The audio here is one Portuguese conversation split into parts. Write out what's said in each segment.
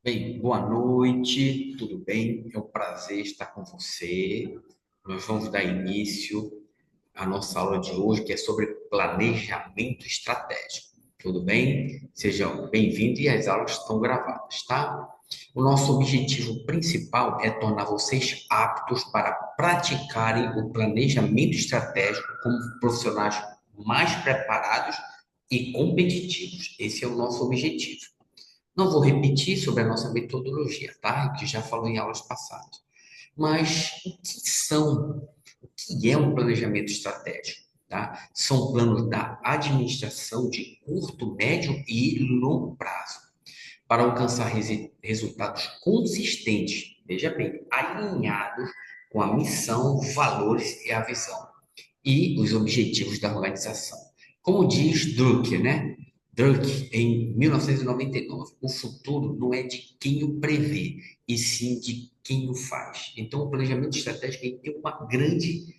Bem, boa noite, tudo bem? É um prazer estar com você. Nós vamos dar início à nossa aula de hoje, que é sobre planejamento estratégico. Tudo bem? Sejam bem-vindos e as aulas estão gravadas, tá? O nosso objetivo principal é tornar vocês aptos para praticarem o planejamento estratégico como profissionais mais preparados e competitivos. Esse é o nosso objetivo. Não vou repetir sobre a nossa metodologia, tá? Que já falou em aulas passadas. Mas o que é um planejamento estratégico, tá? São planos da administração de curto, médio e longo prazo para alcançar resultados consistentes, veja bem, alinhados com a missão, valores e a visão e os objetivos da organização. Como diz Drucker, né? Drucker, em 1999, o futuro não é de quem o prevê, e sim de quem o faz. Então, o planejamento estratégico ele tem uma grande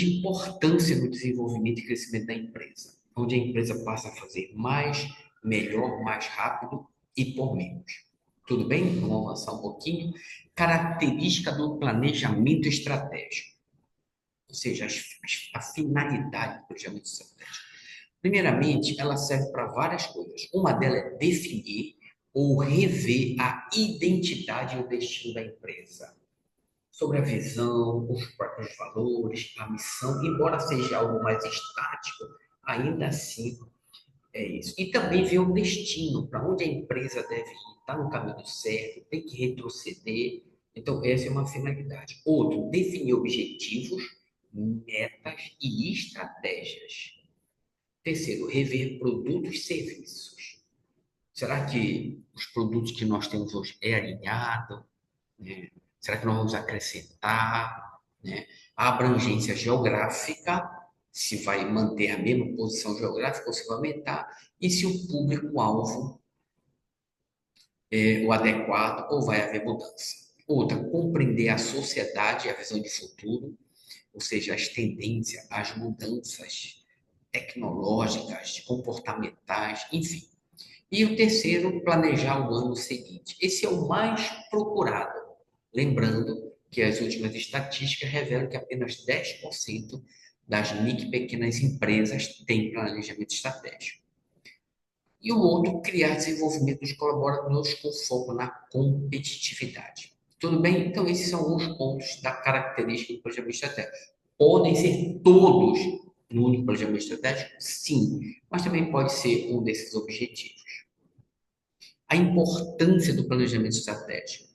importância no desenvolvimento e crescimento da empresa, onde a empresa passa a fazer mais, melhor, mais rápido e por menos. Tudo bem? Vamos avançar um pouquinho. Característica do planejamento estratégico, ou seja, a finalidade do planejamento estratégico. Primeiramente, ela serve para várias coisas. Uma delas é definir ou rever a identidade e o destino da empresa, sobre a visão, os próprios valores, a missão, embora seja algo mais estático, ainda assim é isso. E também ver o destino, para onde a empresa deve ir, está no caminho certo, tem que retroceder. Então, essa é uma finalidade. Outro, definir objetivos, metas e estratégias. Terceiro, rever produtos e serviços. Será que os produtos que nós temos hoje é alinhado, né? Será que nós vamos acrescentar, né? A abrangência geográfica, se vai manter a mesma posição geográfica ou se vai aumentar, e se o público-alvo é o adequado ou vai haver mudança. Outra, compreender a sociedade e a visão de futuro, ou seja, as tendências, as mudanças tecnológicas, comportamentais, enfim. E o terceiro, planejar o ano seguinte. Esse é o mais procurado. Lembrando que as últimas estatísticas revelam que apenas 10% das micro e pequenas empresas têm planejamento estratégico. E o outro, criar desenvolvimento dos colaboradores com foco na competitividade. Tudo bem? Então, esses são alguns pontos da característica do planejamento estratégico. Podem ser todos no único planejamento estratégico? Sim, mas também pode ser um desses objetivos. A importância do planejamento estratégico.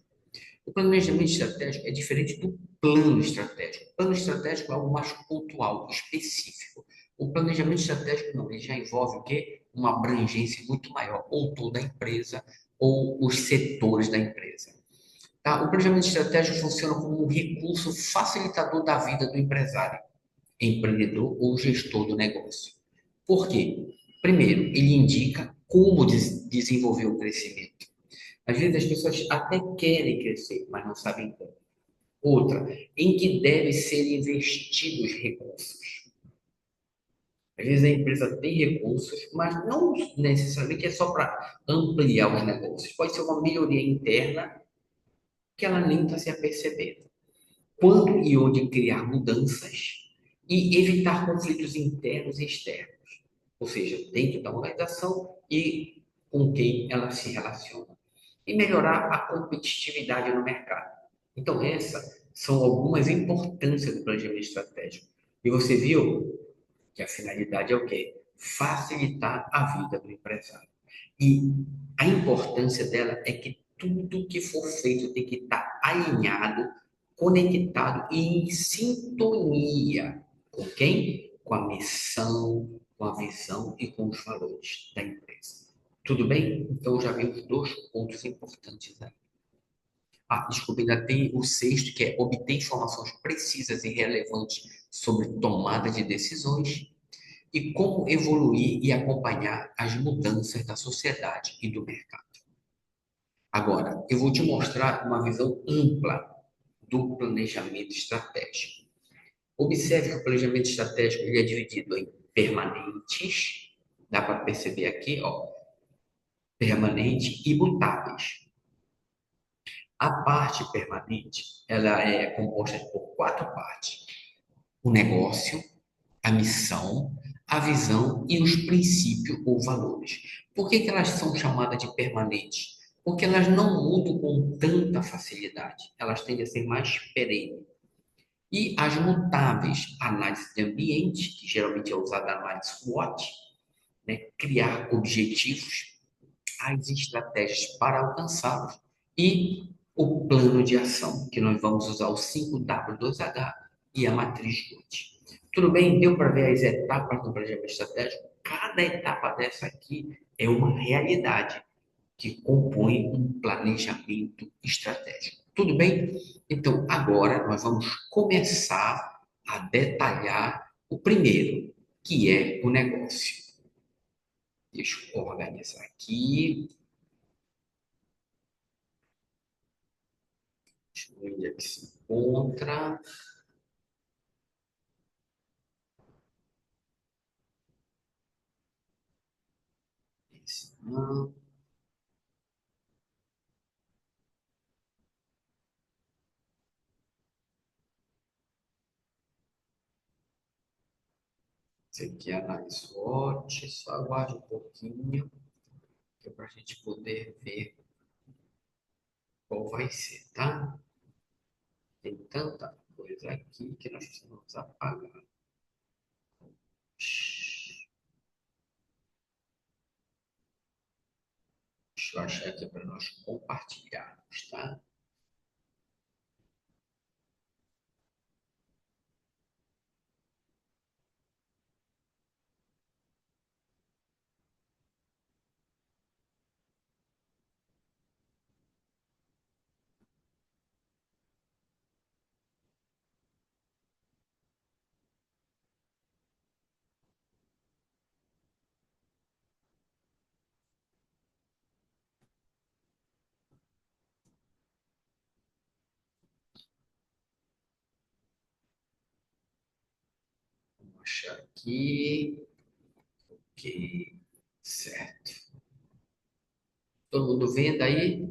O planejamento estratégico é diferente do plano estratégico. O plano estratégico é algo mais pontual, específico. O planejamento estratégico não, ele já envolve o quê? Uma abrangência muito maior, ou toda a empresa, ou os setores da empresa. Tá? O planejamento estratégico funciona como um recurso facilitador da vida do empresário, empreendedor ou gestor do negócio. Por quê? Primeiro, ele indica como desenvolver o crescimento. Às vezes as pessoas até querem crescer, mas não sabem como. Outra, em que deve ser investidos recursos. Às vezes a empresa tem recursos, mas não necessariamente é só para ampliar os negócios. Pode ser uma melhoria interna que ela nem está se apercebendo. Quando e onde criar mudanças e evitar conflitos internos e externos, ou seja, dentro da organização e com quem ela se relaciona. E melhorar a competitividade no mercado. Então, essas são algumas importâncias do planejamento estratégico. E você viu que a finalidade é o quê? Facilitar a vida do empresário. E a importância dela é que tudo que for feito tem que estar alinhado, conectado e em sintonia com quem? Com a missão, com a visão e com os valores da empresa. Tudo bem? Então já vimos dois pontos importantes aí. Ah, desculpa, ainda tem o sexto, que é obter informações precisas e relevantes sobre tomada de decisões e como evoluir e acompanhar as mudanças da sociedade e do mercado. Agora, eu vou te mostrar uma visão ampla do planejamento estratégico. Observe que o planejamento estratégico ele é dividido em permanentes, dá para perceber aqui, ó, permanente e mutáveis. A parte permanente, ela é composta por quatro partes: o negócio, a missão, a visão e os princípios ou valores. Por que que elas são chamadas de permanentes? Porque elas não mudam com tanta facilidade. Elas tendem a ser mais perenes. E as mutáveis, análise de ambiente, que geralmente é usada na análise SWOT, né? Criar objetivos, as estratégias para alcançá-los e o plano de ação, que nós vamos usar o 5W2H e a matriz GOT. Tudo bem? Deu para ver as etapas do planejamento estratégico? Cada etapa dessa aqui é uma realidade que compõe um planejamento estratégico. Tudo bem? Então, agora nós vamos começar a detalhar o primeiro, que é o negócio. Deixa eu organizar aqui. Deixa eu ver onde é que se encontra. Esse não. Esse aqui é análise SWOT. Só aguarde um pouquinho, que é para a gente poder ver qual vai ser, tá? Tem tanta coisa aqui que nós precisamos apagar. Deixa eu achar aqui para nós compartilharmos, tá? Vamos achar aqui. Ok, certo. Todo mundo vendo aí?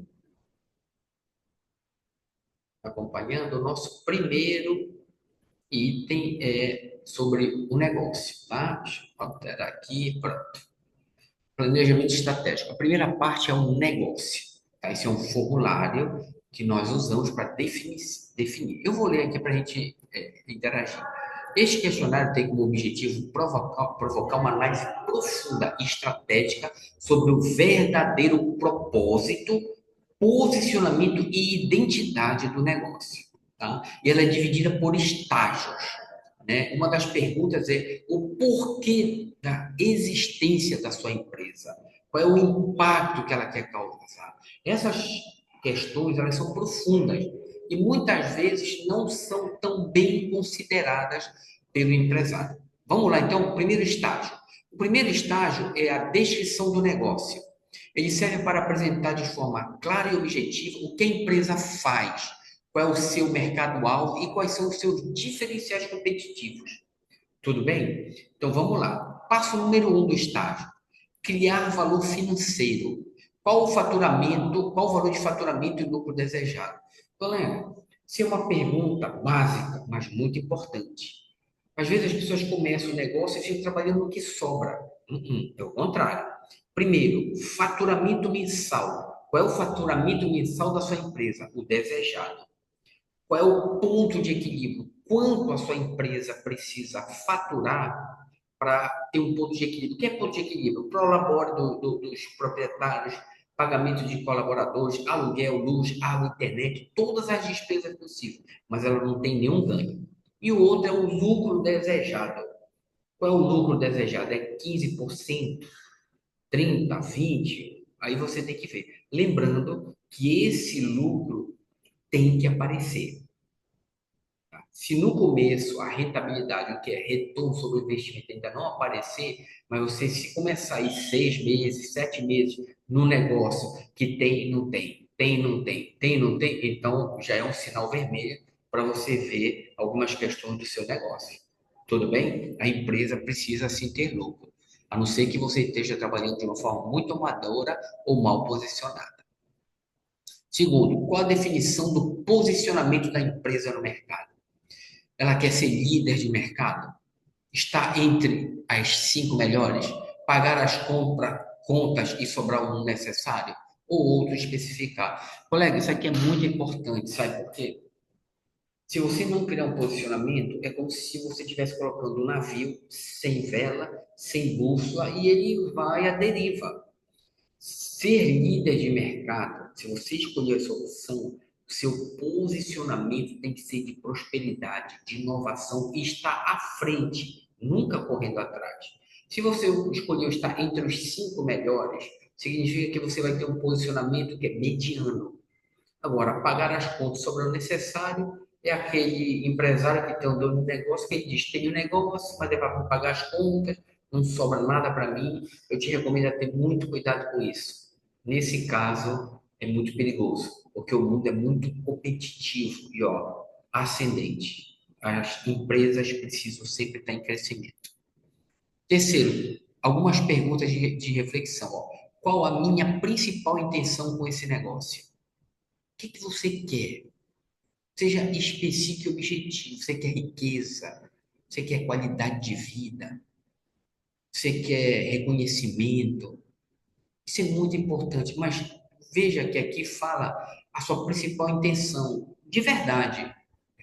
Acompanhando? O nosso primeiro item é sobre o negócio, tá? Deixa eu alterar aqui. Pronto. Planejamento estratégico. A primeira parte é um negócio, tá? Esse é um formulário que nós usamos para definir. Eu vou ler aqui para a gente interagir. Este questionário tem como objetivo provocar uma análise profunda e estratégica sobre o verdadeiro propósito, posicionamento e identidade do negócio, tá? E ela é dividida por estágios, né? Uma das perguntas é o porquê da existência da sua empresa, qual é o impacto que ela quer causar. Essas questões, elas são profundas e muitas vezes não são tão bem consideradas pelo empresário. Vamos lá, então, o primeiro estágio. O primeiro estágio é a descrição do negócio. Ele serve para apresentar de forma clara e objetiva o que a empresa faz, qual é o seu mercado-alvo e quais são os seus diferenciais competitivos. Tudo bem? Então vamos lá. Passo número um do estágio: criar valor financeiro. Qual o faturamento, qual o valor de faturamento e lucro desejado? Galera, isso é uma pergunta básica, mas muito importante. Às vezes as pessoas começam o negócio e ficam trabalhando no que sobra. É o contrário. Primeiro, faturamento mensal. Qual é o faturamento mensal da sua empresa? O desejado. Qual é o ponto de equilíbrio? Quanto a sua empresa precisa faturar para ter um ponto de equilíbrio? O que é ponto de equilíbrio? Prolabore dos proprietários, pagamento de colaboradores, aluguel, luz, água, internet, todas as despesas possíveis, mas ela não tem nenhum ganho. E o outro é o lucro desejado. Qual é o lucro desejado? É 15%, 30%, 20%? Aí você tem que ver. Lembrando que esse lucro tem que aparecer. Se no começo a rentabilidade, o que é retorno sobre o investimento, ainda não aparecer, mas você se começar aí 6 meses, 7 meses no negócio que tem, não tem, tem, não tem, tem, não tem, então já é um sinal vermelho para você ver algumas questões do seu negócio. Tudo bem? A empresa precisa sim ter lucro, a não ser que você esteja trabalhando de uma forma muito amadora ou mal posicionada. Segundo, qual a definição do posicionamento da empresa no mercado? Ela quer ser líder de mercado? Está entre as cinco melhores? Pagar as contas e sobrar o necessário? Ou outro especificar? Colega, isso aqui é muito importante, sabe por quê? Se você não criar um posicionamento, é como se você estivesse colocando um navio sem vela, sem bússola, e ele vai à deriva. Ser líder de mercado, se você escolher a solução, o seu posicionamento tem que ser de prosperidade, de inovação e estar à frente, nunca correndo atrás. Se você escolheu estar entre os cinco melhores, significa que você vai ter um posicionamento que é mediano. Agora, pagar as contas sobre o necessário é aquele empresário que tem um dono de negócio que ele diz: tenho negócio, mas é para pagar as contas, não sobra nada para mim. Eu te recomendo a ter muito cuidado com isso. Nesse caso, é muito perigoso, porque o mundo é muito competitivo e ó, ascendente. As empresas precisam sempre estar em crescimento. Terceiro, algumas perguntas de reflexão. Ó. Qual a minha principal intenção com esse negócio? O que que você quer? Seja específico e objetivo. Você quer riqueza? Você quer qualidade de vida? Você quer reconhecimento? Isso é muito importante, mas veja que aqui fala a sua principal intenção, de verdade.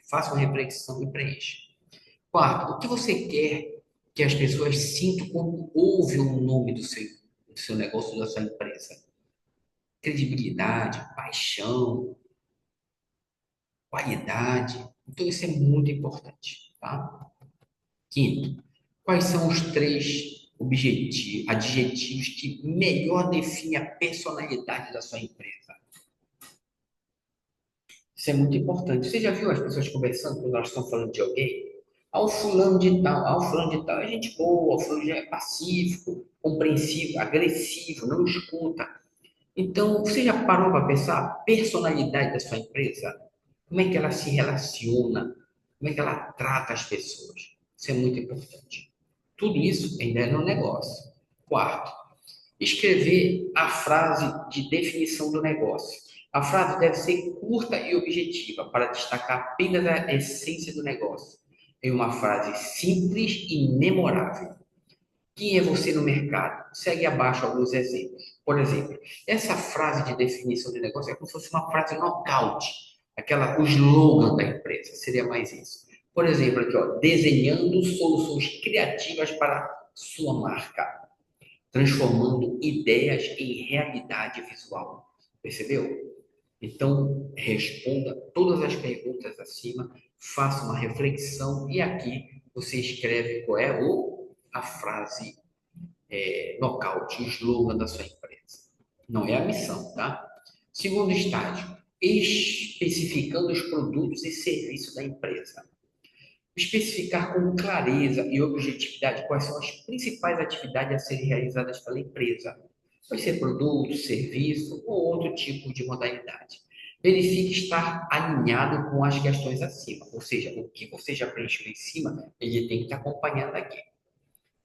Faça uma reflexão e preencha. Quarto, o que você quer que as pessoas sintam quando ouvem o nome do seu negócio, da sua empresa? Credibilidade, paixão, qualidade. Então, isso é muito importante, tá? Quinto, quais são os três adjetivos que melhor definem a personalidade da sua empresa? Isso é muito importante. Você já viu as pessoas conversando quando elas estão falando de alguém? O fulano de tal, o fulano de tal é gente boa, o fulano é pacífico, compreensivo, agressivo, não escuta. Então, você já parou para pensar a personalidade da sua empresa? Como é que ela se relaciona? Como é que ela trata as pessoas? Isso é muito importante. Tudo isso ainda é no negócio. Quarto, escrever a frase de definição do negócio. A frase deve ser curta e objetiva para destacar apenas a essência do negócio. Em uma frase simples e memorável. Quem é você no mercado? Segue abaixo alguns exemplos. Por exemplo, essa frase de definição de negócio é como se fosse uma frase nocaute, o slogan da empresa, seria mais isso. Por exemplo, aqui, ó, desenhando soluções criativas para sua marca, transformando ideias em realidade visual. Percebeu? Então, responda todas as perguntas acima, faça uma reflexão e aqui você escreve qual é a frase nocaute, o slogan da sua empresa. Não é a missão, tá? Segundo estágio, especificando os produtos e serviços da empresa. Especificar com clareza e objetividade quais são as principais atividades a serem realizadas pela empresa. Pode ser produto, serviço ou outro tipo de modalidade. Verifique estar alinhado com as questões acima, ou seja, o que você já preencheu em cima, ele tem que estar acompanhando aqui.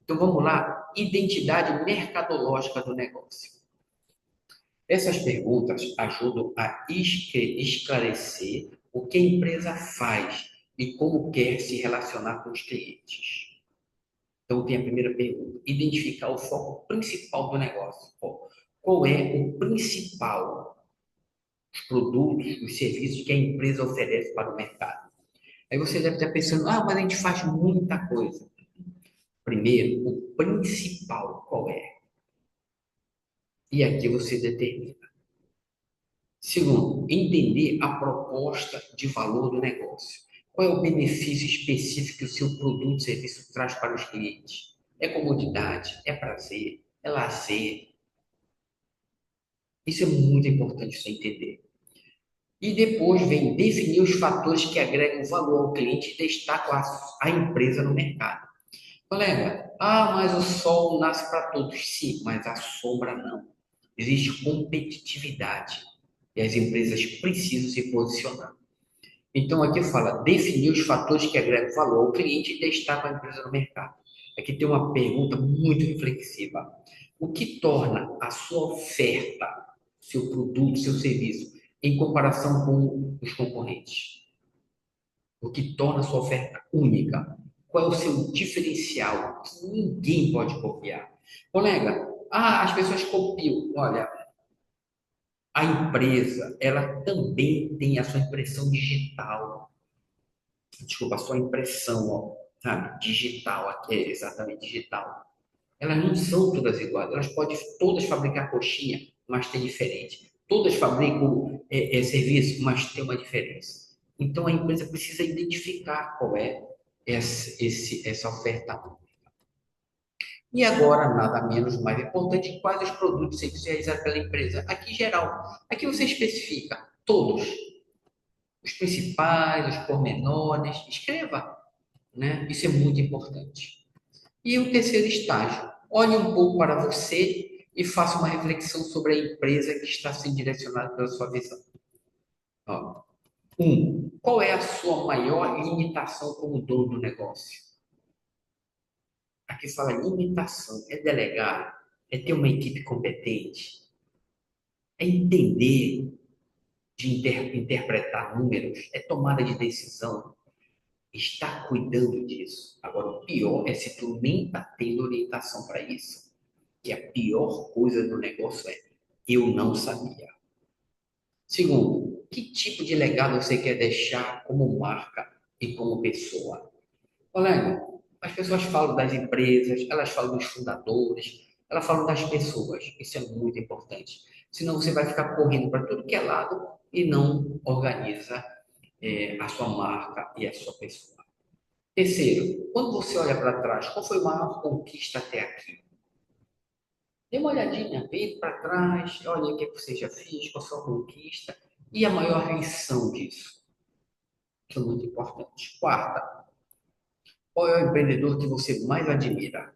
Então vamos lá, identidade mercadológica do negócio. Essas perguntas ajudam a esclarecer o que a empresa faz e como quer se relacionar com os clientes. Então tem a primeira pergunta, identificar o foco principal do negócio. Qual é o principal, os produtos, os serviços que a empresa oferece para o mercado? Aí você deve estar pensando, mas a gente faz muita coisa. Primeiro, o principal qual é? E aqui você determina. Segundo, entender a proposta de valor do negócio. Qual é o benefício específico que o seu produto ou serviço traz para os clientes? É comodidade? É prazer? É lazer? Isso é muito importante você entender. E depois vem definir os fatores que agregam valor ao cliente e destacam a empresa no mercado. Colega, mas o sol nasce para todos. Sim, mas a sombra não. Existe competitividade e as empresas precisam se posicionar. Então, aqui fala definir os fatores que agregam valor ao cliente e destacam a empresa no mercado. Aqui tem uma pergunta muito reflexiva. O que torna a sua oferta, seu produto, seu serviço em comparação com os concorrentes? O que torna a sua oferta única? Qual é o seu diferencial que ninguém pode copiar? Colega, as pessoas copiam. Olha, a empresa, ela também tem a sua impressão digital. Desculpa, a sua impressão, ó, sabe? Digital, aqui é exatamente digital. Elas não são todas iguais. Elas podem todas fabricar coxinha, mas tem diferente. Todas fabricam serviço, mas tem uma diferença. Então a empresa precisa identificar qual é essa oferta. E agora, nada menos mais importante, quais os produtos e serviços realizados pela empresa. Aqui, geral. Aqui você especifica todos, os principais, os pormenores. Escreva, né? Isso é muito importante. E o terceiro estágio, olhe um pouco para você e faça uma reflexão sobre a empresa que está sendo direcionada pela sua visão. Ó, qual é a sua maior limitação como dono do negócio? Aqui fala limitação, é delegar, é ter uma equipe competente, é entender de interpretar números, é tomada de decisão, está cuidando disso. Agora, o pior é se tu nem está tendo orientação para isso. Que a pior coisa do negócio é eu não sabia. Segundo, que tipo de legado você quer deixar como marca e como pessoa? Colega, as pessoas falam das empresas, elas falam dos fundadores, elas falam das pessoas. Isso é muito importante. Senão você vai ficar correndo para tudo que é lado e não organiza a sua marca e a sua pessoa. Terceiro, quando você olha para trás, qual foi a maior conquista até aqui? Dê uma olhadinha, vê para trás, olha o que você já fez, qual a sua conquista e a maior lição disso, que é muito importante. Quarta, qual é o empreendedor que você mais admira?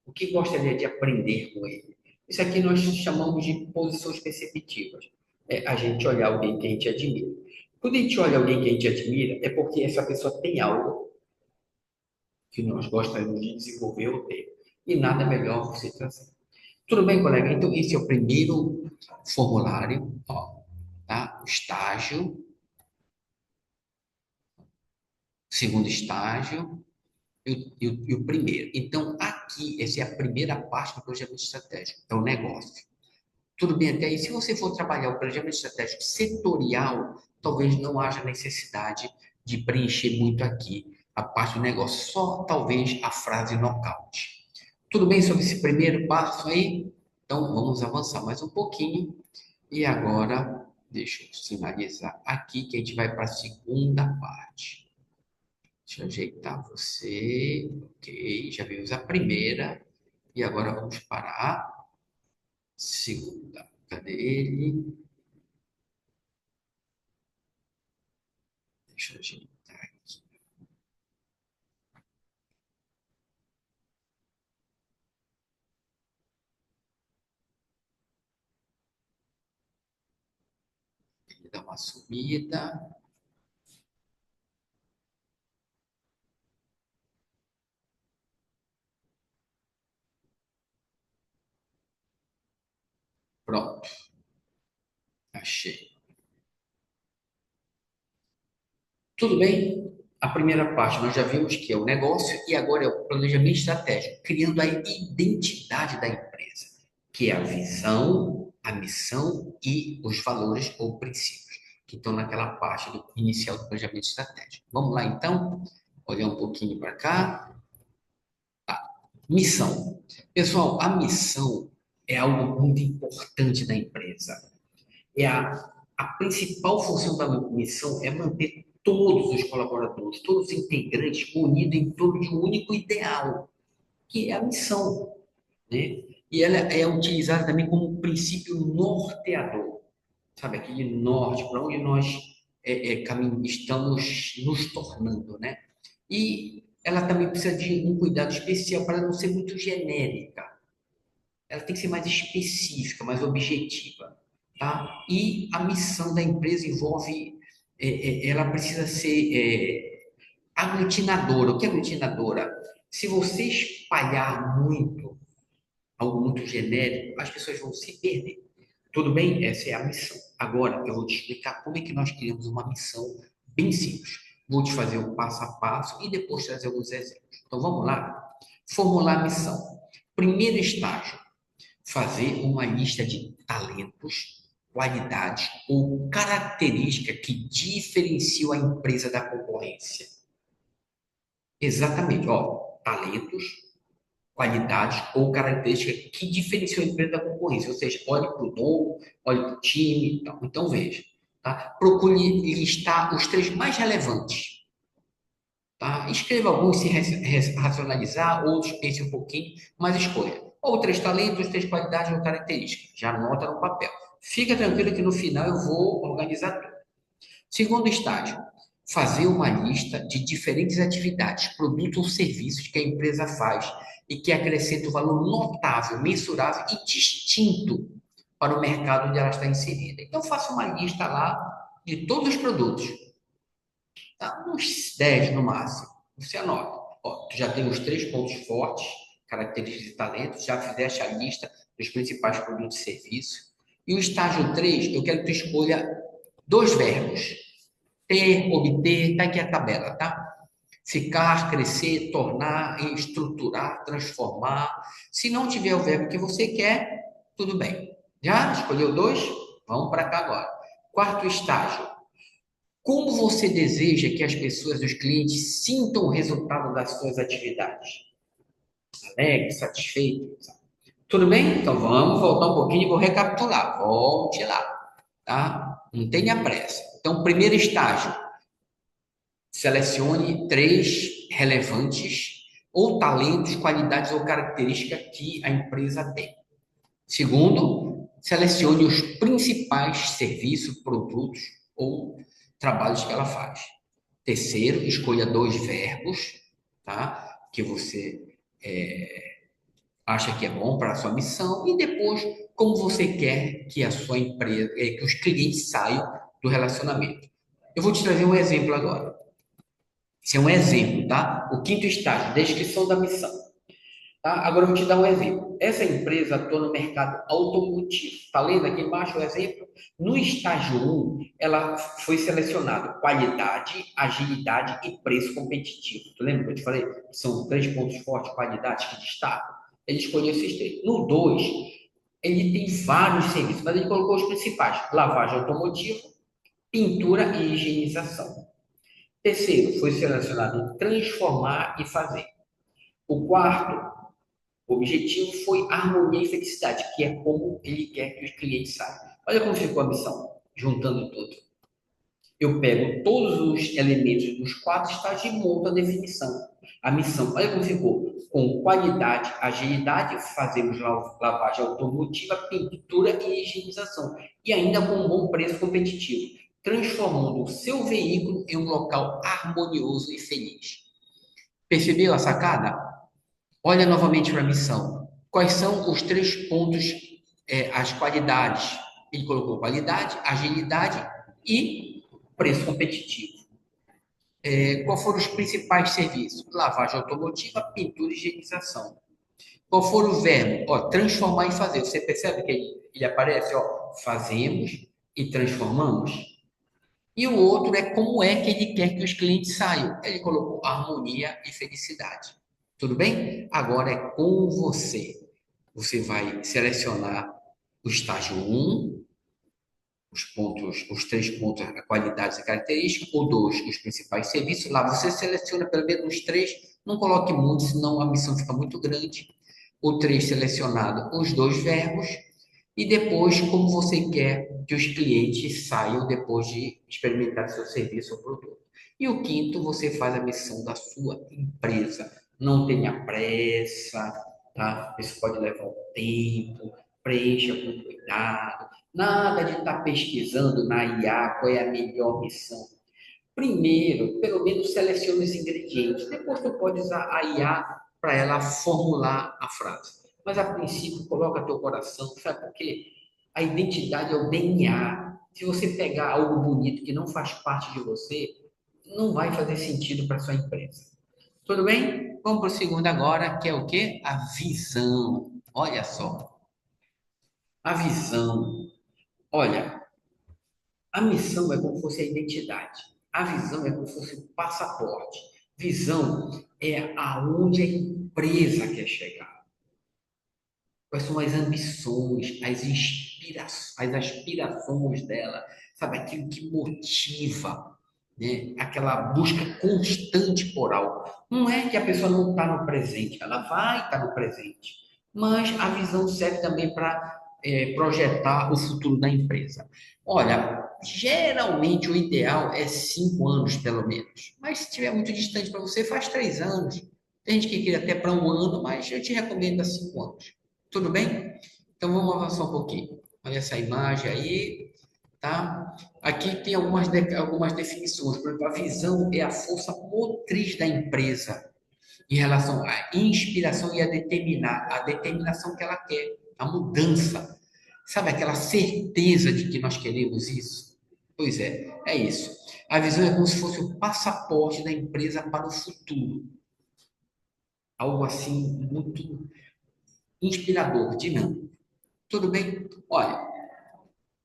O que gostaria de aprender com ele? Isso aqui nós chamamos de posições perceptivas. É a gente olhar alguém que a gente admira. Quando a gente olha alguém que a gente admira, é porque essa pessoa tem algo que nós gostaríamos de desenvolver ou ter. E nada melhor você trazer. Tudo bem, colega? Então, esse é o primeiro formulário, ó, tá? O estágio, segundo estágio e o primeiro. Então, aqui, essa é a primeira parte do planejamento estratégico, é o negócio. Tudo bem até aí? Se você for trabalhar o planejamento estratégico setorial, talvez não haja necessidade de preencher muito aqui a parte do negócio, só talvez a frase nocaute. Tudo bem sobre esse primeiro passo aí? Então, vamos avançar mais um pouquinho. E agora, deixa eu sinalizar aqui que a gente vai para a segunda parte. Deixa eu ajeitar você. Ok, já vimos a primeira. E agora vamos para a segunda. Cadê ele? Deixa eu ajeitar aqui. Ele dá uma subida. Pronto, achei. Tudo bem? A primeira parte nós já vimos que é o negócio e agora é o planejamento estratégico, criando a identidade da empresa, que é a visão, a missão e os valores ou princípios, que estão naquela parte inicial do planejamento estratégico. Vamos lá então? Olhar um pouquinho para cá. Missão. Pessoal, a missão é algo muito importante da empresa. A principal função da missão é manter todos os colaboradores, todos os integrantes unidos em torno de um único ideal, que é a missão, né? E ela é utilizada também como um princípio norteador, sabe? Aquele norte para onde nós estamos nos tornando, né? E ela também precisa de um cuidado especial para não ser muito genérica. Ela tem que ser mais específica, mais objetiva, tá? E a missão da empresa envolve, ela precisa ser aglutinadora. O que é aglutinadora? Se você espalhar algo muito genérico, as pessoas vão se perder. Tudo bem? Essa é a missão. Agora eu vou te explicar como é que nós criamos uma missão bem simples. Vou te fazer o passo a passo e depois trazer alguns exemplos. Então vamos lá? Formular a missão. Primeiro estágio: fazer uma lista de talentos, qualidades ou características que diferenciam a empresa da concorrência. Exatamente, ó, talentos, qualidades ou características que diferenciam a empresa da concorrência. Ou seja, olhe para o dono, olhe para o time. Então veja. Tá? Procure listar os três mais relevantes. Tá? Escreva alguns se racionalizar, outros pense um pouquinho, mas escolha. Ou três talentos, três qualidades ou características. Já anota no papel. Fica tranquilo que no final eu vou organizar tudo. Segundo estágio, fazer uma lista de diferentes atividades, produtos ou serviços que a empresa faz e que acrescentam valor notável, mensurável e distinto para o mercado onde ela está inserida. Então, faça uma lista lá de todos os produtos, tá? Uns 10 no máximo. Você anota. Ó, tu já tem os três pontos fortes, características e talentos, já fizeste a lista dos principais produtos e serviços. E o estágio 3, eu quero que tu escolha dois verbos: ter, obter, tá aqui a tabela, tá? Ficar, crescer, tornar, estruturar, transformar. Se não tiver o verbo que você quer, tudo bem. Já escolheu dois? Vamos para cá agora. Quarto estágio. Como você deseja que as pessoas, os clientes, sintam o resultado das suas atividades? Alegre, satisfeito? Tudo bem? Então vamos voltar um pouquinho e vou recapitular. Volte lá, tá? Não tenha pressa. Então, primeiro estágio: selecione três relevantes ou talentos, qualidades ou características que a empresa tem. Segundo, selecione os principais serviços, produtos ou trabalhos que ela faz. Terceiro, escolha dois verbos, tá? Que você acha que é bom para a sua missão e depois como você quer que a sua empresa, que os clientes saiam do relacionamento. Eu vou te trazer um exemplo agora. Isso é um exemplo, tá? O quinto estágio, descrição da missão. Tá? Agora eu vou te dar um exemplo. Essa empresa atua no mercado automotivo. Está lendo aqui embaixo o exemplo? No estágio um, ela foi selecionado qualidade, agilidade e preço competitivo. Tu lembra que eu te falei? São três pontos fortes, qualidades que destacam. Ele escolheu esses três. No 2, ele tem vários serviços, mas ele colocou os principais: lavagem automotiva, pintura e higienização. Terceiro, foi selecionado transformar e fazer. O quarto objetivo foi harmonia e felicidade, que é como ele quer que os clientes saibam. Olha como ficou a missão, juntando tudo. Eu pego todos os elementos dos quatro estágios e monto a definição. A missão, olha como ficou. Com qualidade, agilidade, fazemos lavagem automotiva, pintura e higienização. E ainda com um bom preço competitivo, transformando o seu veículo em um local harmonioso e feliz. Percebeu a sacada? Olha novamente para a missão. Quais são os três pontos, as qualidades? Ele colocou qualidade, agilidade e preço competitivo. Qual foram os principais serviços? Lavagem automotiva, pintura e higienização. Qual foram os verbos? Ó, transformar e fazer. Você percebe que ele aparece, ó, fazemos e transformamos? E o outro é como é que ele quer que os clientes saiam. Ele colocou harmonia e felicidade. Tudo bem? Agora é com você. Você vai selecionar o estágio um, os pontos, os três pontos, a qualidades e características, ou dois, os principais serviços. Lá você seleciona pelo menos os três, não coloque muito, senão a missão fica muito grande. O três selecionado, os dois verbos, e depois como você quer que os clientes saiam depois de experimentar seu serviço ou produto. E o quinto, você faz a missão da sua empresa. Não tenha pressa, tá? Isso pode levar um tempo, preencha com cuidado. Nada de estar pesquisando na IA qual é a melhor missão. Primeiro, pelo menos selecione os ingredientes. Depois tu pode usar a IA para ela formular a frase. Mas a princípio, coloca teu coração, sabe por quê? A identidade é o DNA. Se você pegar algo bonito que não faz parte de você, não vai fazer sentido para sua empresa. Tudo bem? Vamos para o segundo agora, que é o quê? A visão. Olha só. A visão. Olha, A missão é como se fosse a identidade. A visão é como se fosse o passaporte. Visão é aonde a empresa quer chegar. Quais são as ambições, as aspirações dela, sabe? Aquilo que motiva, né? Aquela busca constante por algo. Não é que a pessoa não está no presente, ela vai estar no presente. Mas a visão serve também para projetar o futuro da empresa. Olha, geralmente o ideal é 5 anos, pelo menos. Mas se estiver muito distante para você, faz 3 anos. Tem gente que quer até para um ano, mas eu te recomendo a 5 anos. Tudo bem? Então vamos avançar um pouquinho. Olha essa imagem aí, tá? Aqui tem algumas definições. Por exemplo, a visão é a força motriz da empresa em relação à inspiração e a determinação que ela quer, a mudança. Sabe aquela certeza de que nós queremos isso? Pois é isso. A visão é como se fosse o passaporte da empresa para o futuro. Algo assim muito inspirador, dinâmico. Tudo bem? Olha,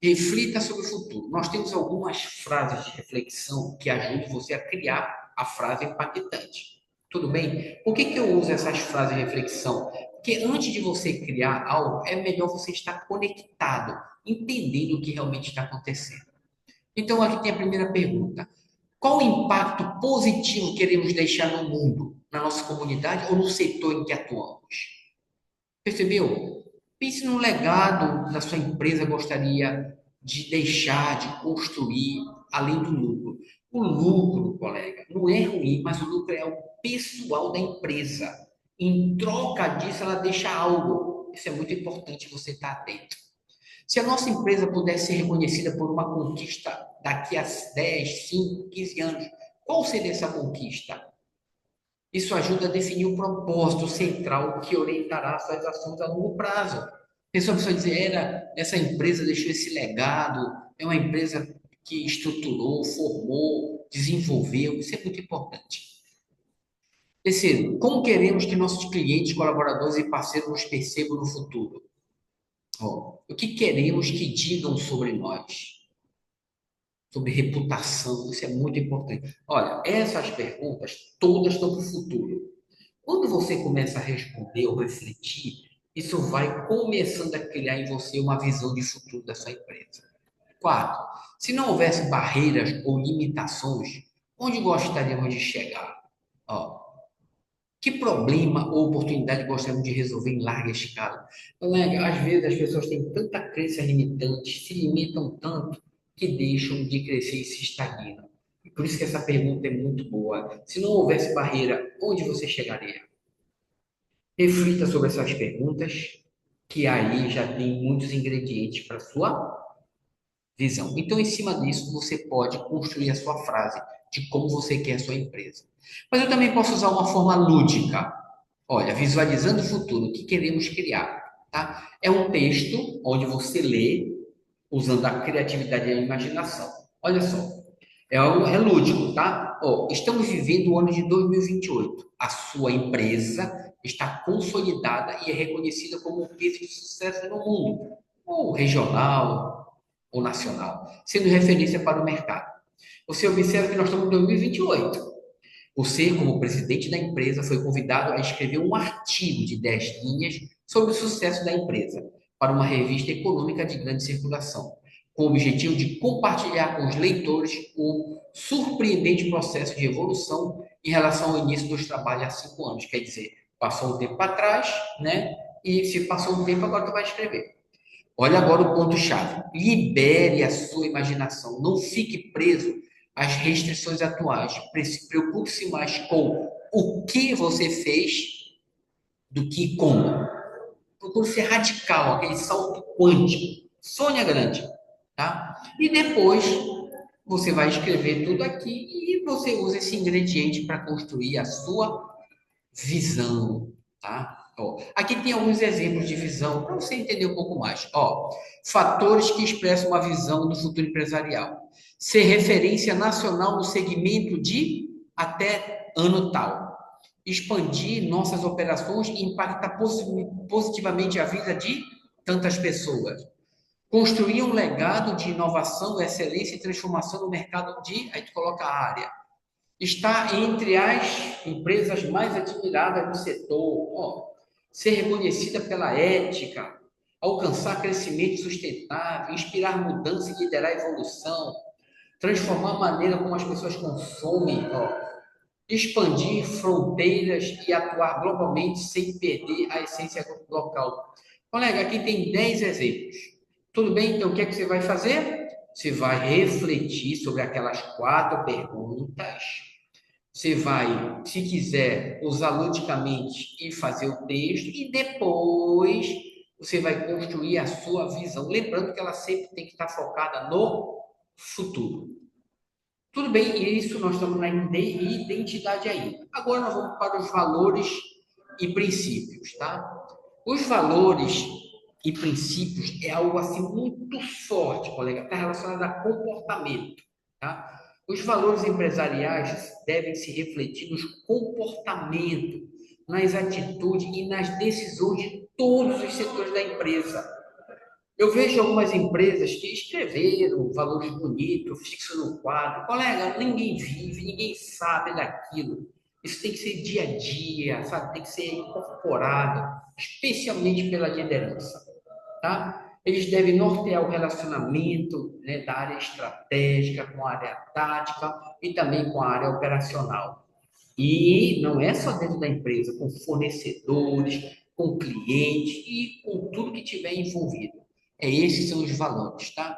reflita sobre o futuro. Nós temos algumas frases de reflexão que ajudam você a criar a frase impactante. Tudo bem? Por que eu uso essas frases de reflexão? Porque antes de você criar algo, é melhor você estar conectado, entendendo o que realmente está acontecendo. Então, aqui tem a primeira pergunta: qual o impacto positivo queremos deixar no mundo, na nossa comunidade ou no setor em que atuamos? Percebeu? Pense no legado da sua empresa gostaria de deixar, de construir, além do lucro. O lucro, colega, não é ruim, mas o lucro é o pessoal da empresa. Em troca disso, ela deixa algo. Isso é muito importante você estar atento. Se a nossa empresa pudesse ser reconhecida por uma conquista daqui a 10, 5, 15 anos, qual seria essa conquista? Isso ajuda a definir o propósito central que orientará suas ações a longo prazo. A pessoa precisa dizer, essa empresa deixou esse legado, é uma empresa que estruturou, formou, desenvolveu, isso é muito importante. Terceiro, como queremos que nossos clientes, colaboradores e parceiros nos percebam no futuro? Ó, o que queremos que digam sobre nós? Sobre reputação, isso é muito importante. Olha, essas perguntas todas estão para o futuro. Quando você começa a responder ou refletir, isso vai começando a criar em você uma visão de futuro da sua empresa. Quarto, se não houvesse barreiras ou limitações, onde gostaríamos de chegar? Ó, que problema ou oportunidade gostaríamos de resolver em larga escala? Colega, às vezes as pessoas têm tanta crença limitante, se limitam tanto, que deixam de crescer e se estagnam. E por isso que essa pergunta é muito boa. Se não houvesse barreira, onde você chegaria? Reflita sobre essas perguntas, que aí já tem muitos ingredientes para sua visão. Então, em cima disso, você pode construir a sua frase de como você quer a sua empresa. Mas eu também posso usar uma forma lúdica. Olha, visualizando o futuro, o que queremos criar, tá? É um texto onde você lê usando a criatividade e a imaginação. Olha só, é lúdico, tá? Ó, estamos vivendo o ano de 2028. A sua empresa está consolidada e é reconhecida como um case de sucesso no mundo, ou regional, ou nacional, sendo referência para o mercado. Você observa que nós estamos em 2028. Você, como presidente da empresa, foi convidado a escrever um artigo de 10 linhas sobre o sucesso da empresa para uma revista econômica de grande circulação, com o objetivo de compartilhar com os leitores o surpreendente processo de evolução em relação ao início dos trabalhos há 5 anos. Quer dizer, passou um tempo para trás, né? E se passou um tempo, agora tu vai escrever. Olha agora o ponto-chave. Libere a sua imaginação. Não fique preso às restrições atuais. Preocupe-se mais com o que você fez do que como. Procure ser radical, aquele salto quântico. Sonha grande, tá? E depois você vai escrever tudo aqui e você usa esse ingrediente para construir a sua visão, tá? Ó, aqui tem alguns exemplos de visão para você entender um pouco mais. Ó, fatores que expressam uma visão do futuro empresarial. Ser referência nacional no segmento de até ano tal. Expandir nossas operações e impactar positivamente a vida de tantas pessoas. Construir um legado de inovação, excelência e transformação no mercado de, aí tu coloca a área. Está entre as empresas mais admiradas do setor. Ó, ser reconhecida pela ética, alcançar crescimento sustentável, inspirar mudança e liderar a evolução, transformar a maneira como as pessoas consomem, ó, expandir fronteiras e atuar globalmente sem perder a essência local. Colega, aqui tem 10 exemplos. Tudo bem? Então, o que é que você vai fazer? Você vai refletir sobre aquelas 4 perguntas. Você vai, se quiser, usar ludicamente e fazer o texto. E depois você vai construir a sua visão. Lembrando que ela sempre tem que estar focada no futuro. Tudo bem, e isso nós estamos na identidade ainda. Agora nós vamos para os valores e princípios, tá? Os valores e princípios é algo assim muito forte, colega, está relacionado a comportamento, tá? Os valores empresariais devem se refletir nos comportamentos, nas atitudes e nas decisões de todos os setores da empresa. Eu vejo algumas empresas que escreveram valores bonitos, fixam no quadro. Colega, ninguém vive, ninguém sabe daquilo. Isso tem que ser dia a dia, sabe? Tem que ser incorporado, especialmente pela liderança, tá? Eles devem nortear o relacionamento, né, da área estratégica com a área tática e também com a área operacional. E não é só dentro da empresa, com fornecedores, com clientes e com tudo que tiver envolvido. Esses são os valores, tá?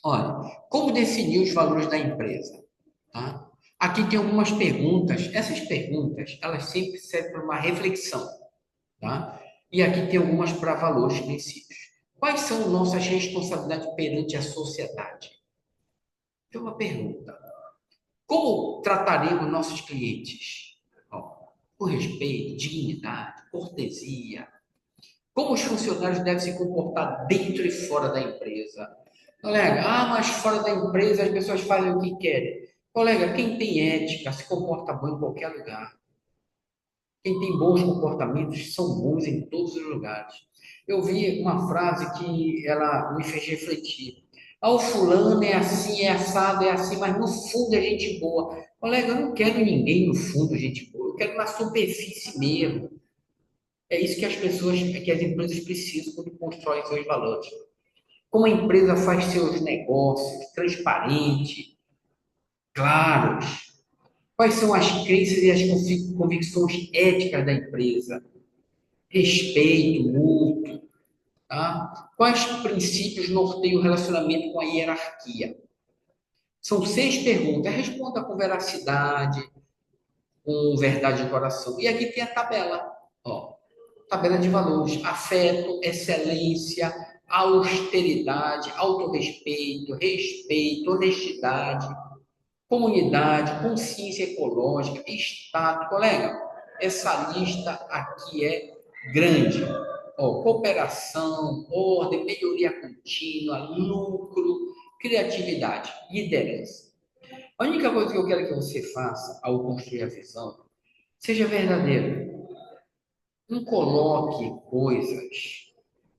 Olha, como definir os valores da empresa? Tá? Aqui tem algumas perguntas. Essas perguntas, elas sempre servem para uma reflexão, tá? E aqui tem algumas para valores e princípios. Quais são nossas responsabilidades perante a sociedade? Tem uma pergunta. Como trataremos nossos clientes? Ó, com respeito, dignidade, cortesia. Como os funcionários devem se comportar dentro e fora da empresa? Colega, mas fora da empresa as pessoas fazem o que querem. Colega, quem tem ética se comporta bem em qualquer lugar. Quem tem bons comportamentos são bons em todos os lugares. Eu vi uma frase que ela me fez refletir. O fulano é assim, é assado, é assim, mas no fundo é gente boa. Colega, eu não quero ninguém no fundo gente boa, eu quero na superfície mesmo. É isso que as pessoas, que as empresas precisam quando constroem seus valores. Como a empresa faz seus negócios transparentes, claros. Quais são as crenças e as convicções éticas da empresa? Respeito mútuo, tá? Quais princípios norteiam o relacionamento com a hierarquia? São 6 perguntas. Responda com veracidade, com verdade de coração. E aqui tem a tabela, ó. Tabela de valores: afeto, excelência, austeridade, autorrespeito, respeito, honestidade, comunidade, consciência ecológica, Estado. Colega, essa lista aqui é grande. Ó, cooperação, ordem, melhoria contínua, lucro, criatividade, liderança. A única coisa que eu quero que você faça ao construir a visão, seja verdadeiro. Não coloque coisas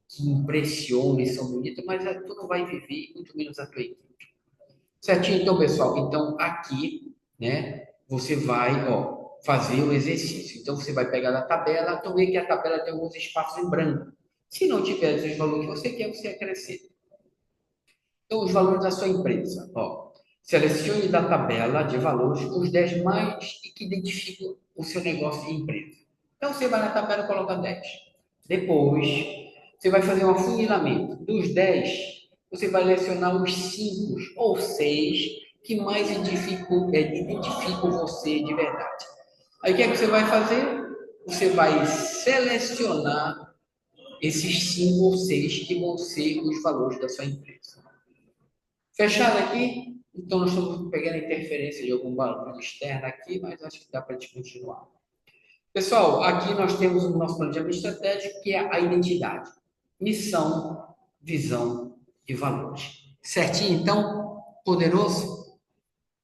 que impressionem, são bonitas, mas tu não vai viver, muito menos a tua equipe. Certinho? Então, pessoal, então aqui, né, você vai, ó, fazer o exercício. Então, você vai pegar a tabela, então vê que a tabela tem alguns espaços em branco. Se não tiver os valores que você quer, você acrescenta. Então, os valores da sua empresa, ó. Selecione da tabela de valores os 10 mais e que identificam o seu negócio e empresa. Então, você vai na tabela e coloca 10. Depois, você vai fazer um afunilamento. Dos 10, você vai selecionar os 5 ou 6 que mais identificam você de verdade. Aí, o que é que você vai fazer? Você vai selecionar esses 5 ou 6 que vão ser os valores da sua empresa. Fechado aqui? Então, nós estamos pegando a interferência de algum barulho externo aqui, mas acho que dá para a gente continuar. Pessoal, aqui nós temos o nosso planejamento estratégico, que é a identidade, missão, visão e valores. Certinho, então? Poderoso?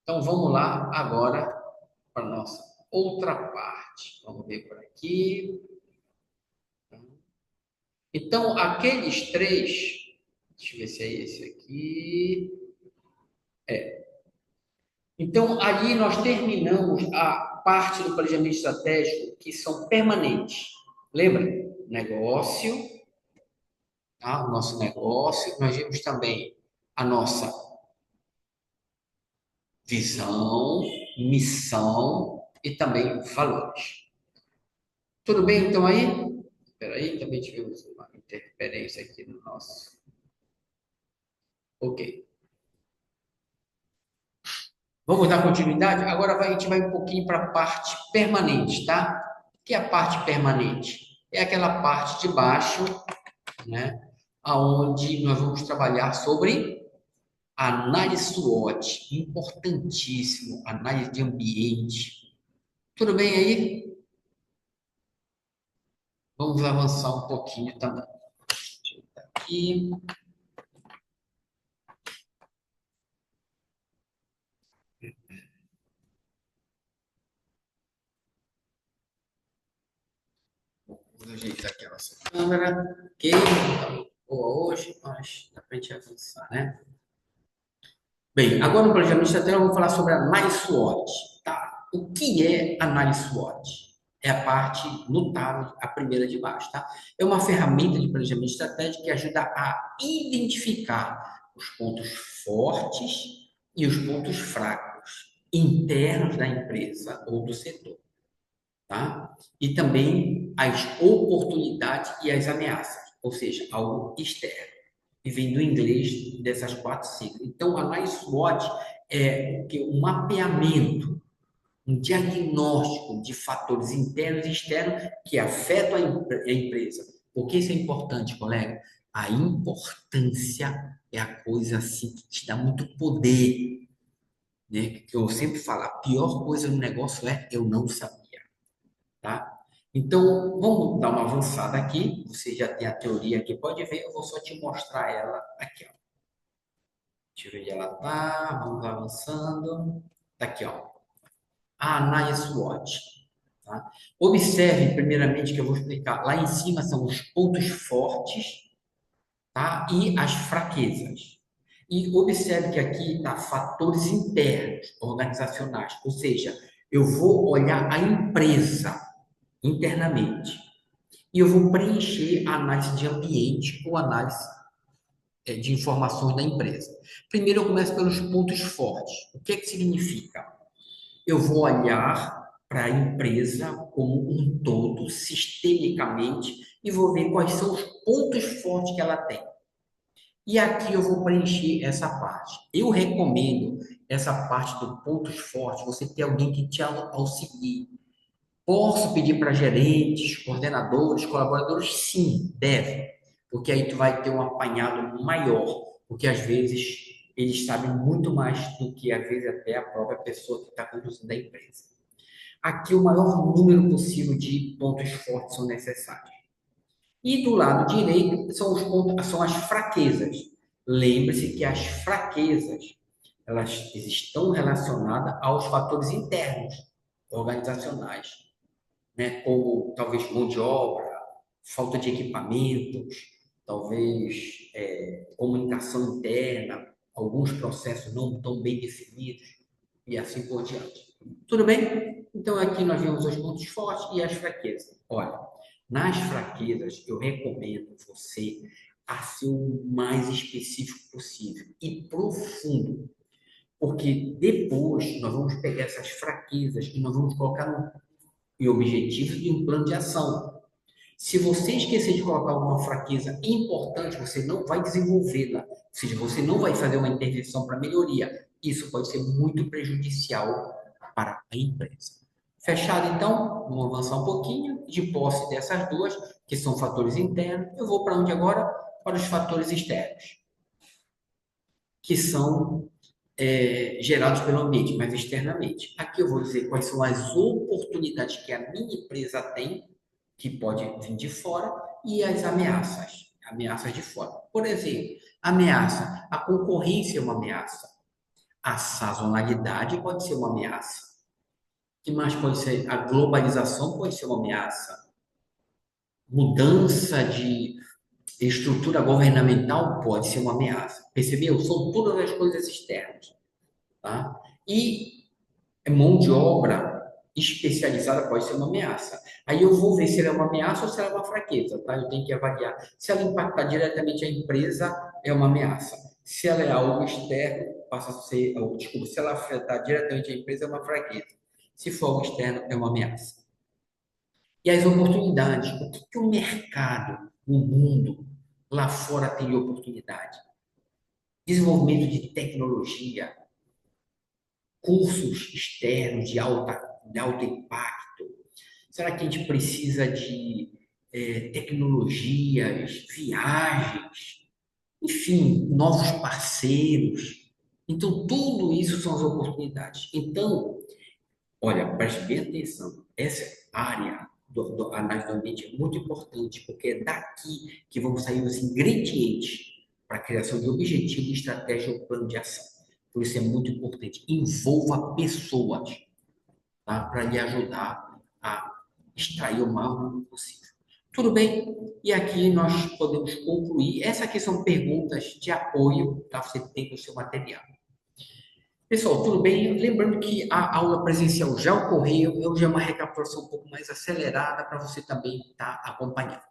Então, vamos lá agora para a nossa outra parte. Vamos ver por aqui. Então, aqueles 3 Deixa eu ver se é esse aqui. Então, ali nós terminamos a parte do planejamento estratégico que são permanentes. Lembra? Negócio, tá? O nosso negócio. Nós vimos também a nossa visão, missão e também valores. Tudo bem, então aí? Espera aí, também tivemos uma interferência aqui no nosso. Ok. Vamos dar continuidade? Agora a gente vai um pouquinho para a parte permanente, tá? O que é a parte permanente? É aquela parte de baixo, né? Aonde nós vamos trabalhar sobre análise SWOT, importantíssimo, análise de ambiente. Tudo bem aí? Vamos avançar um pouquinho também. Aqui. Vamos ajeitar aqui a nossa câmera. Ok, não está muito boa hoje, mas dá para a gente avançar, né? Bem, agora no planejamento estratégico, vamos falar sobre a análise SWOT. Tá? O que é análise SWOT? É a parte notável, a primeira de baixo, tá? É uma ferramenta de planejamento estratégico que ajuda a identificar os pontos fortes e os pontos fracos internos da empresa ou do setor, tá? E também as oportunidades e as ameaças, ou seja, algo externo e vem do inglês dessas quatro siglas. Então, a análise SWOT é um mapeamento, um diagnóstico de fatores internos e externos que afetam a empresa. Por que isso é importante, colega? A importância é a coisa assim que te dá muito poder, né? Que eu sempre falo, a pior coisa no negócio é eu não sabia, tá? Então, vamos dar uma avançada aqui. Você já tem a teoria aqui, pode ver, eu vou só te mostrar ela aqui, ó. Deixa eu ver onde ela tá. Vamos avançando. Tá aqui, ó. A análise SWOT. Tá? Observe, primeiramente, que eu vou explicar. Lá em cima são os pontos fortes, tá? E as fraquezas. E observe que aqui está fatores internos, organizacionais. Ou seja, eu vou olhar a empresa internamente. E eu vou preencher a análise de ambiente ou análise de informações da empresa. Primeiro, eu começo pelos pontos fortes. O que é que significa? Eu vou olhar para a empresa como um todo, sistemicamente, e vou ver quais são os pontos fortes que ela tem. E aqui eu vou preencher essa parte. Eu recomendo essa parte do pontos fortes, você ter alguém que te auxilie. Posso pedir para gerentes, coordenadores, colaboradores? Sim, deve, porque aí tu vai ter um apanhado maior, porque às vezes eles sabem muito mais do que às vezes até a própria pessoa que está conduzindo a empresa. Aqui o maior número possível de pontos fortes são necessários. E do lado direito são os pontos, são as fraquezas. Lembre-se que as fraquezas elas estão relacionadas aos fatores internos, organizacionais, né? Como talvez mão de obra, falta de equipamentos, talvez comunicação interna, alguns processos não tão bem definidos e assim por diante. Tudo bem? Então aqui nós vemos os pontos fortes e as fraquezas. Olha, nas fraquezas eu recomendo você a ser o mais específico possível e profundo, porque depois nós vamos pegar essas fraquezas e nós vamos colocar e objetivos e um plano de ação. Se você esquecer de colocar alguma fraqueza importante, você não vai desenvolvê-la. Ou seja, você não vai fazer uma intervenção para melhoria. Isso pode ser muito prejudicial para a empresa. Fechado, então? Vamos avançar um pouquinho. De posse dessas duas, que são fatores internos, eu vou para onde agora? Para os fatores externos, que são gerados pelo ambiente, mas externamente. Aqui eu vou dizer quais são as oportunidades que a minha empresa tem, que pode vir de fora, e as ameaças, ameaças de fora. Por exemplo, ameaça, a concorrência é uma ameaça, a sazonalidade pode ser uma ameaça. O que mais pode ser? A globalização pode ser uma ameaça. Mudança Estrutura governamental pode ser uma ameaça. Percebeu? São todas as coisas externas, tá? E mão de obra especializada pode ser uma ameaça. Aí eu vou ver se ela é uma ameaça ou se ela é uma fraqueza, tá? Eu tenho que avaliar. Se ela impactar diretamente a empresa, é uma ameaça. Se ela é algo externo, passa a ser, ou, desculpa, se ela afetar diretamente a empresa, é uma fraqueza. Se for algo externo, é uma ameaça. E as oportunidades. O que que o mercado, o mundo, lá fora tem de oportunidade? Desenvolvimento de tecnologia, cursos externos de alto impacto. Será que a gente precisa de tecnologias, viagens, enfim, novos parceiros? Então, tudo isso são as oportunidades. Então, olha, preste bem atenção. Essa área do análise do ambiente é muito importante, porque é daqui que vão sair os ingredientes para a criação de objetivo, estratégia ou plano de ação. Por isso é muito importante. Envolva pessoas, tá? Para lhe ajudar a extrair o máximo possível. Tudo bem? E aqui nós podemos concluir. Essas aqui são perguntas de apoio, tá? Você tem no seu material. Pessoal, tudo bem? Lembrando que a aula presencial já ocorreu, hoje é uma recapitulação um pouco mais acelerada para você também estar acompanhando.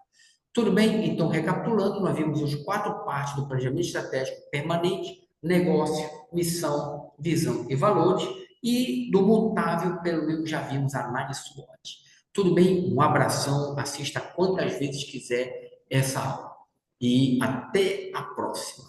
Tudo bem? Então, recapitulando, nós vimos os quatro partes do planejamento estratégico permanente: negócio, missão, visão e valores, e do mutável, pelo menos já vimos a análise SWOT. Tudo bem? Um abração, assista quantas vezes quiser essa aula. E até a próxima.